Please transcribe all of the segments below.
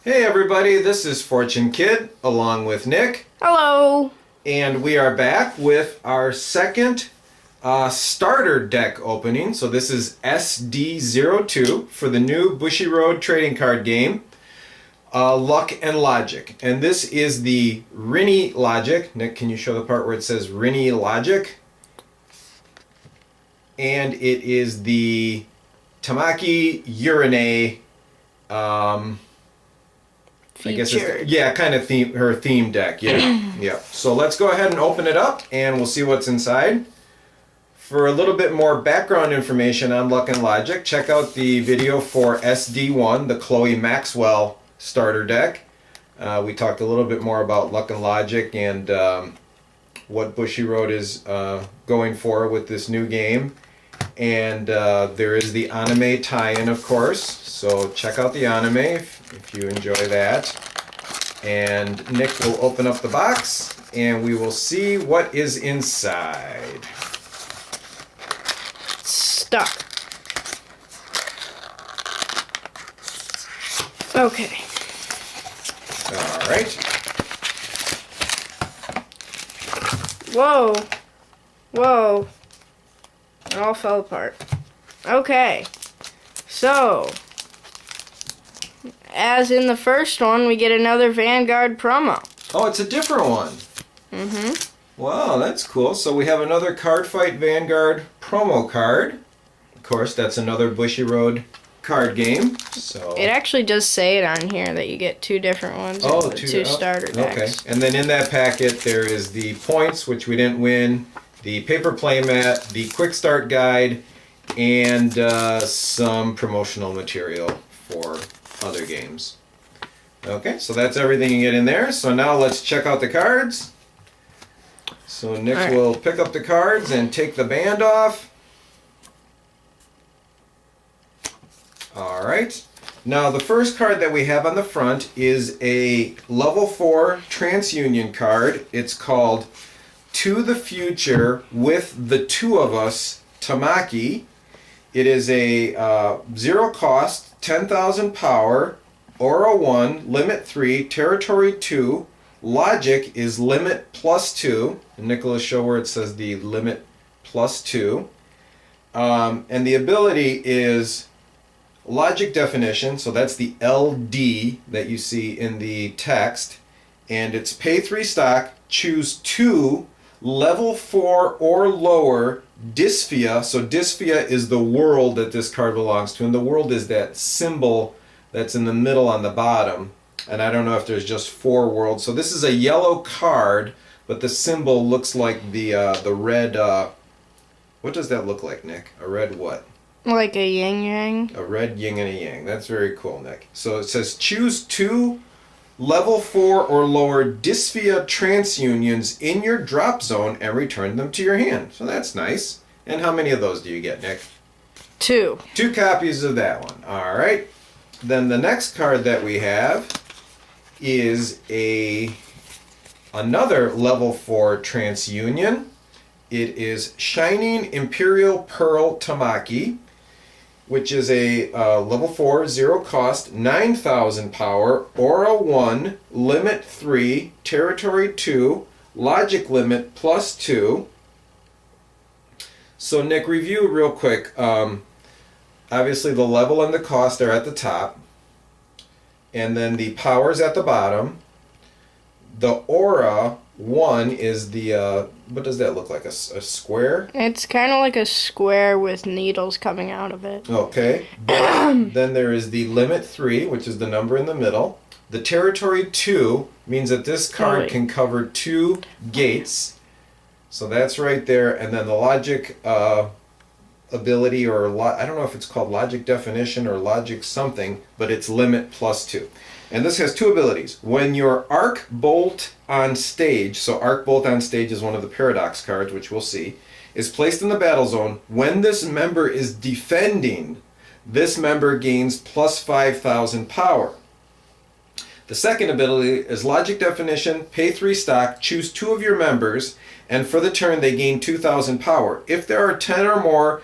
Hey everybody, this is Fortune Kid along with Nick. Hello. And we are back with our second starter deck opening. So this is SD02 for the new Bushy Road trading card game, Luck and Logic. And this is the Rinnie Logic. Nick, can you show the part where it says Rinnie Logic? And it is the Tamaki Urine I guess it's, yeah, kind of her theme deck, yeah. Yeah. So let's go ahead and open it up and we'll see what's inside. For a little bit more background information on Luck and Logic, check out the video for SD01, the Chloe Maxwell starter deck. We talked a little bit more about Luck and Logic and what Bushy Road is going for with this new game. And there is the anime tie-in, of course, so check out the anime if you enjoy that. And Nick will open up the box and we will see what is inside. Stuck. Okay. All right. Whoa. Whoa. It all fell apart. Okay. So, as in the first one, we get another Vanguard promo. Oh, it's a different one. Mm-hmm. Wow, that's cool. So we have another Card Fight Vanguard promo card. Of course, that's another Bushy Road card game. So it actually does say it on here that you get two different ones. Oh, two starter decks. Okay. And then in that packet, there is the points, which we didn't win, the paper playmat, the quick start guide, and some promotional material for other games. Okay, so that's everything you get in there. So now let's check out the cards. So Nick will pick up the cards and take the band off. All right. Now the first card that we have on the front is a level 4 TransUnion card. It's called To the Future with the Two of Us, Tamaki. It is a 0 cost, 10,000 power, Aura 1, limit 3, territory 2, logic is limit +2. And Nicholas, show where it says the limit +2. And the ability is logic definition, so that's the LD that you see in the text. And it's pay 3 stock, choose 2 level 4 or lower dysphere. So dysphere is the world that this card belongs to, and the world is that symbol that's in the middle on the bottom. And I don't know if there's just 4 worlds. So this is a yellow card, but the symbol looks like the red. What does that look like, Nick? A red what? Like a yin yang. A red yin and a yang. That's very cool, Nick. So it says choose 2 level 4 or lower dysphere TransUnions in your drop zone and return them to your hand. So that's nice. And how many of those do you get, Nick? 2. 2 copies of that one. All right. Then the next card that we have is another level 4 TransUnion. It is Shining Imperial Pearl Tamaki, which is a level 4, 0 cost, 9,000 power, Aura 1, limit 3, territory 2, logic limit +2. So Nick, review real quick. Obviously the level and the cost are at the top, and then the power's at the bottom. The Aura 1 is the, what does that look like, a square? It's kind of like a square with needles coming out of it. Okay. Then there is the limit 3, which is the number in the middle. The territory 2 means that this card can cover 2 gates. So that's right there. And then the logic ability, or I don't know if it's called logic definition or logic something, but it's limit +2. And this has 2 abilities. When your Arc Bolt on stage, so Arc Bolt on stage is one of the Paradox cards, which we'll see, is placed in the battle zone, when this member is defending, this member gains +5,000 power. The second ability is logic definition, pay 3 stock, choose 2 of your members, and for the turn they gain 2,000 power. If there are 10 or more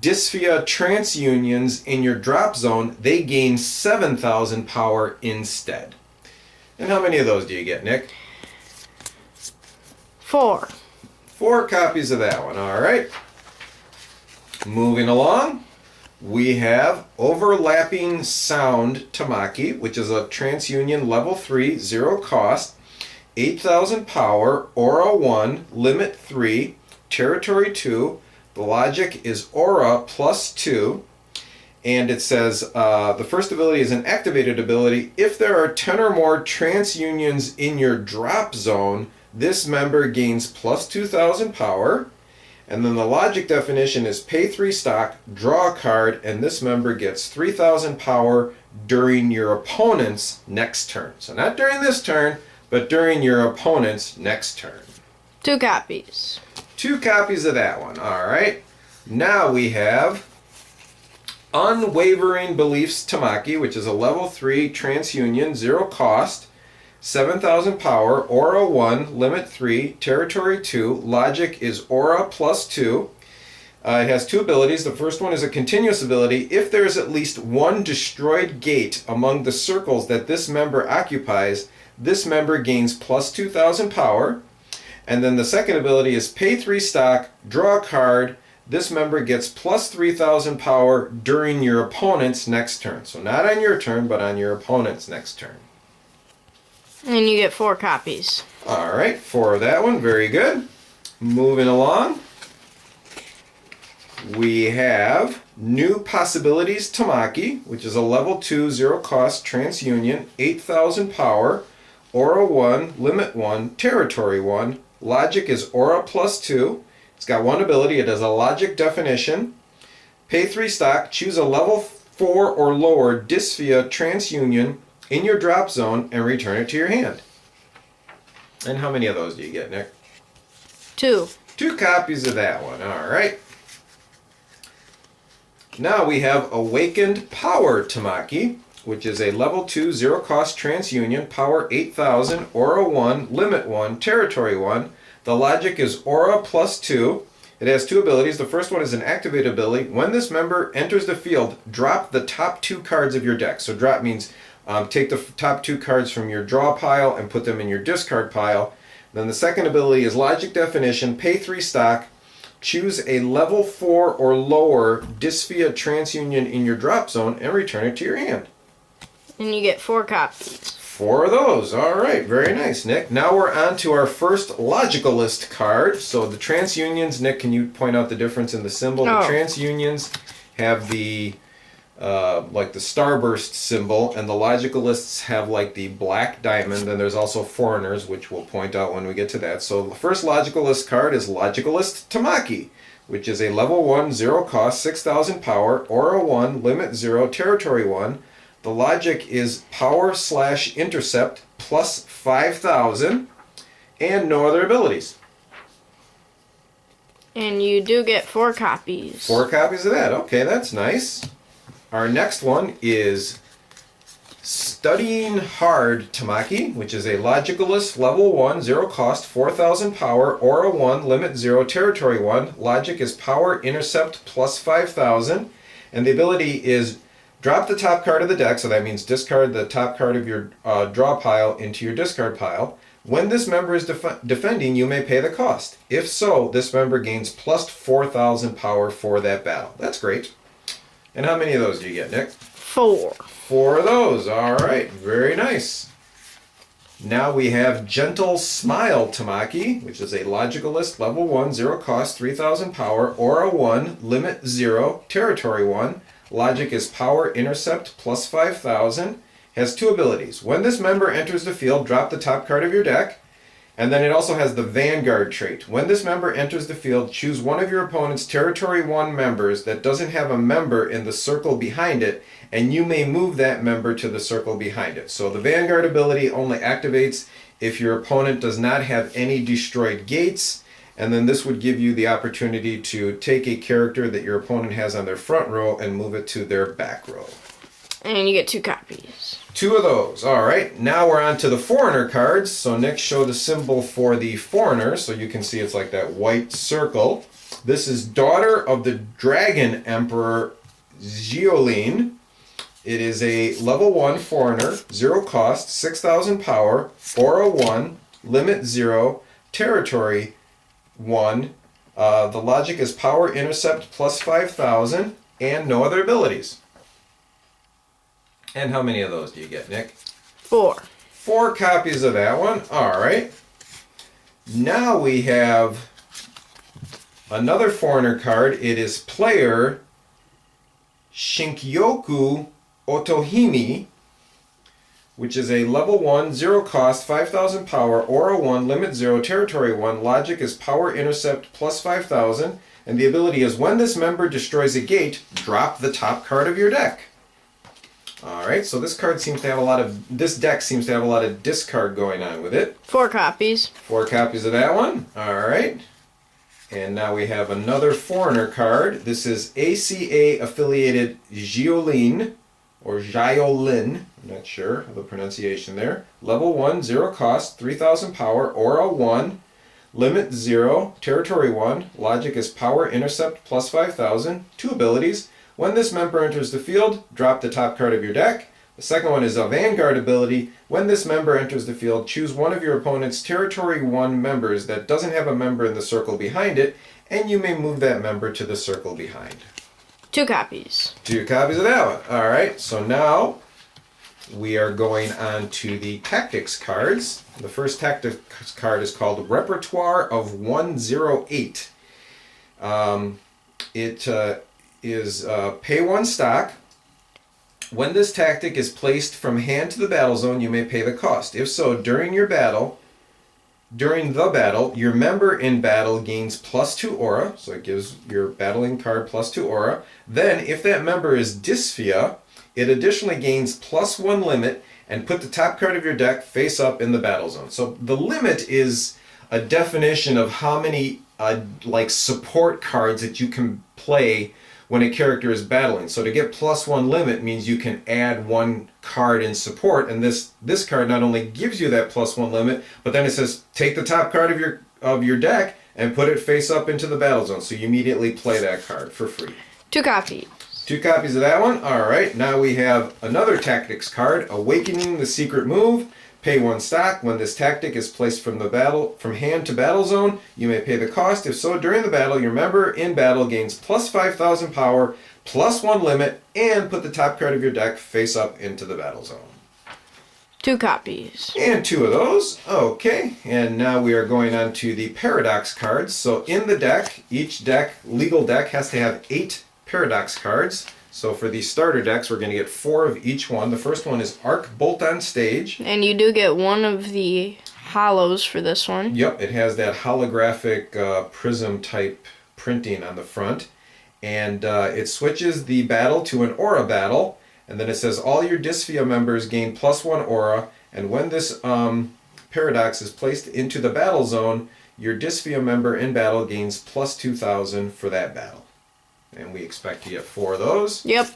Dysphaea TransUnions in your drop zone, they gain 7,000 power instead. And how many of those do you get, Nick? 4. 4 copies of that one. All right. Moving along, we have Overlapping Sound Tamaki, which is a TransUnion level 3, 0 cost, 8,000 power, Aura 1, limit 3, territory 2. The logic is Aura plus 2. And it says the first ability is an activated ability. If there are 10 or more TransUnions in your drop zone, this member gains plus 2,000 power. And then the logic definition is pay 3 stock, draw a card, and this member gets 3,000 power during your opponent's next turn. So not during this turn, but during your opponent's next turn. 2 copies. 2 copies of that one. All right. Now we have Unwavering Beliefs Tamaki, which is a level 3 TransUnion, 0 cost, 7,000 power, Aura 1, limit 3, territory 2, logic is Aura plus 2. It has 2 abilities. The first one is a continuous ability. If there is at least 1 destroyed gate among the circles that this member occupies, this member gains plus 2,000 power. And then the second ability is pay 3 stock, draw a card. This member gets plus 3,000 power during your opponent's next turn. So not on your turn, but on your opponent's next turn. And you get 4 copies. All right, 4 of that one. Very good. Moving along, we have New Possibilities Tamaki, which is a level 2, 0 cost TransUnion, 8,000 power, Aura 1, limit 1, territory 1. Logic is Aura plus 2. It's got 1 ability. It has a logic definition. Pay 3 stock. Choose a level 4 or lower Dysphaea TransUnion in your drop zone and return it to your hand. And how many of those do you get, Nick? 2. 2 copies of that one. All right. Now we have Awakened Power Tamaki, which is a level 2, 0 cost TransUnion, power 8,000, Aura 1, limit 1, territory 1. The logic is Aura plus 2. It has 2 abilities. The first one is an activated ability. When this member enters the field, drop the top 2 cards of your deck. So drop means take the top 2 cards from your draw pile and put them in your discard pile. Then the second ability is logic definition, pay 3 stock, choose a level 4 or lower Dysphaea TransUnion in your drop zone and return it to your hand. And you get 4 copies. 4 of those. All right, very nice, Nick. Now we're on to our first Logicalist card. So the TransUnions, Nick, can you point out the difference in the symbol? Oh. The TransUnions have the like the starburst symbol, and the Logicalists have like the black diamond. And there's also foreigners, which we'll point out when we get to that. So the first Logicalist card is Logicalist Tamaki, which is a level 1, 0 cost, 6,000 power, Aura 1, limit 0, territory 1. The logic is power / intercept plus 5,000 and no other abilities. And you do get 4 copies. 4 copies of that. Okay, that's nice. Our next one is Studying Hard Tamaki, which is a Logicalist level 1, 0 cost, 4,000 power, Aura 1, limit 0, territory 1. Logic is power intercept plus 5,000. And the ability is drop the top card of the deck, so that means discard the top card of your draw pile into your discard pile. When this member is defending, you may pay the cost. If so, this member gains plus 4,000 power for that battle. That's great. And how many of those do you get, Nick? 4. 4 of those. All right, very nice. Now we have Gentle Smile Tamaki, which is a Logicalist level 1, 0 cost, 3,000 power, Aura 1, limit 0, territory 1. Logic is power intercept plus 5,000. Has 2 abilities. When this member enters the field, drop the top card of your deck. And then it also has the Vanguard trait. When this member enters the field, choose one of your opponent's Territory 1 members that doesn't have a member in the circle behind it, and you may move that member to the circle behind it. So the Vanguard ability only activates if your opponent does not have any destroyed gates, and then this would give you the opportunity to take a character that your opponent has on their front row and move it to their back row. And you get 2 copies. 2 of those. All right, now we're on to the Foreigner cards. So Nick showed the symbol for the Foreigner, so you can see it's like that white circle. This is Daughter of the Dragon Emperor Xiolin. It is a level 1 foreigner, 0 cost, 6,000 power, aura 1, limit 0, territory 1. The logic is power intercept plus 5,000 and no other abilities. And how many of those do you get, Nick? 4. 4 copies of that one. All right. Now we have another foreigner card. It is player Shinkyoku Otohime, which is a level 1, 0 cost, 5,000 power, aura 1, limit 0, territory 1. Logic is power intercept plus 5,000. And the ability is when this member destroys a gate, drop the top card of your deck. Alright, so this deck seems to have a lot of discard going on with it. 4 copies. 4 copies of that one. Alright. And now we have another foreigner card. This is ACA affiliated Xiolin, or Xiolin, I'm not sure of the pronunciation there. Level 1, 0 cost, 3,000 power, aura 1, limit 0, territory 1, logic is power intercept plus 5,000, 2 abilities. When this member enters the field, drop the top card of your deck. The second one is a Vanguard ability. When this member enters the field, choose one of your opponent's Territory 1 members that doesn't have a member in the circle behind it, and you may move that member to the circle behind. 2 copies. 2 copies of that one. Alright, so now we are going on to the Tactics cards. The first Tactics card is called Repertoire of 108. It is pay 1 stock. When this tactic is placed from hand to the battle zone, you may pay the cost. If so, during the battle, your member in battle gains plus 2 aura, so it gives your battling card plus 2 aura. Then, if that member is Dysphoea, it additionally gains plus 1 limit, and put the top card of your deck face up in the battle zone. So the limit is a definition of how many support cards that you can play when a character is battling. So to get plus 1 limit means you can add 1 card in support, and this card not only gives you that plus 1 limit, but then it says take the top card of your deck and put it face up into the battle zone. So you immediately play that card for free. 2 copies. 2 copies of that one. Alright, now we have another Tactics card, Awakening the Secret Move. Pay 1 stock. When this tactic is placed from hand to battle zone, you may pay the cost. If so, during the battle, your member in battle gains plus 5,000 power, plus 1 limit, and put the top card of your deck face up into the battle zone. 2 copies. And 2 of those. Okay, and now we are going on to the Paradox cards. So in the deck, each legal deck has to have 8 Paradox cards. So for these starter decks, we're going to get 4 of each one. The first one is Arc Bolt on Stage. And you do get one of the hollows for this one. Yep, it has that holographic prism type printing on the front. And it switches the battle to an aura battle. And then it says all your Dysphoea members gain plus 1 aura. And when this Paradox is placed into the battle zone, your Dysphoea member in battle gains plus 2,000 for that battle. And we expect to get 4 of those. Yep.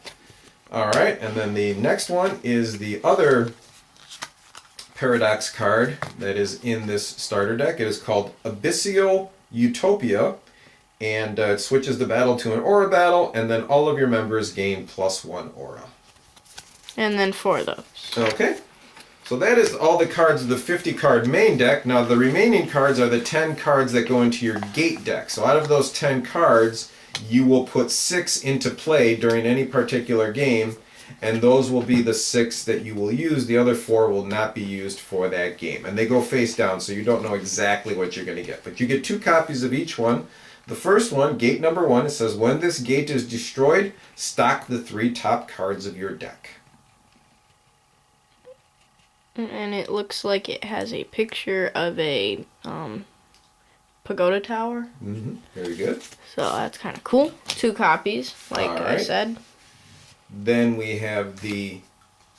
Alright, and then the next one is the other Paradox card that is in this starter deck. It is called Abyssal Utopia. And it switches the battle to an aura battle, and then all of your members gain plus 1 aura. And then 4 of those. Okay. So that is all the cards of the 50 card main deck. Now the remaining cards are the 10 cards that go into your gate deck. So out of those 10 cards, you will put 6 into play during any particular game, and those will be the 6 that you will use. The other 4 will not be used for that game. And they go face down, so you don't know exactly what you're going to get. But you get 2 copies of each one. The first one, gate number 1, it says, when this gate is destroyed, stock the 3 top cards of your deck. And it looks like it has a picture of a pagoda tower. Mm-hmm. Very good. So that's kind of cool. 2 copies, like I said. Then we have the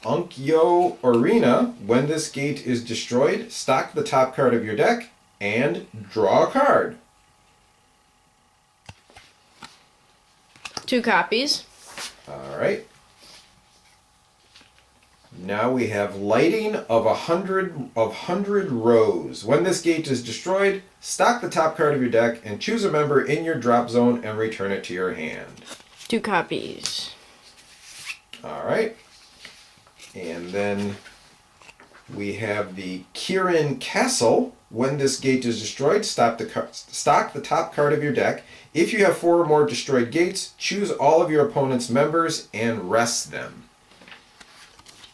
Unkyo Arena. When this gate is destroyed, stock the top card of your deck and draw a card. 2 copies. Alright. Now we have lighting of 100 rows. When this gate is destroyed, stock the top card of your deck and choose a member in your drop zone and return it to your hand. 2 copies. Alright. And then we have the Kirin Castle. When this gate is destroyed, stock the top card of your deck. If you have 4 or more destroyed gates, choose all of your opponent's members and rest them.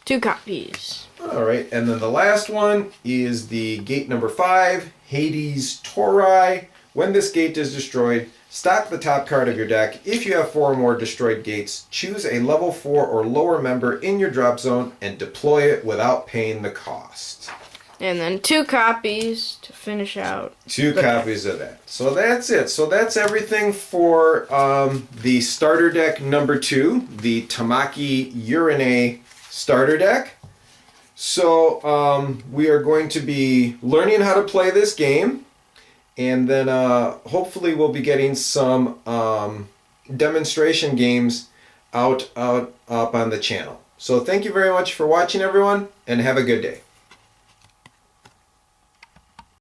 2 copies. Alright, and then the last one is the gate number 5, Hades Tori. When this gate is destroyed, stock the top card of your deck. If you have 4 or more destroyed gates, choose a level 4 or lower member in your drop zone and deploy it without paying the cost. And then 2 copies to finish out. 2 copies of that. So that's it. So that's everything for the starter deck number 2, the Tamaki Rinnie starter deck. So we are going to be learning how to play this game, and then hopefully we'll be getting some demonstration games up on the channel. So thank you very much for watching, everyone, and have a good day.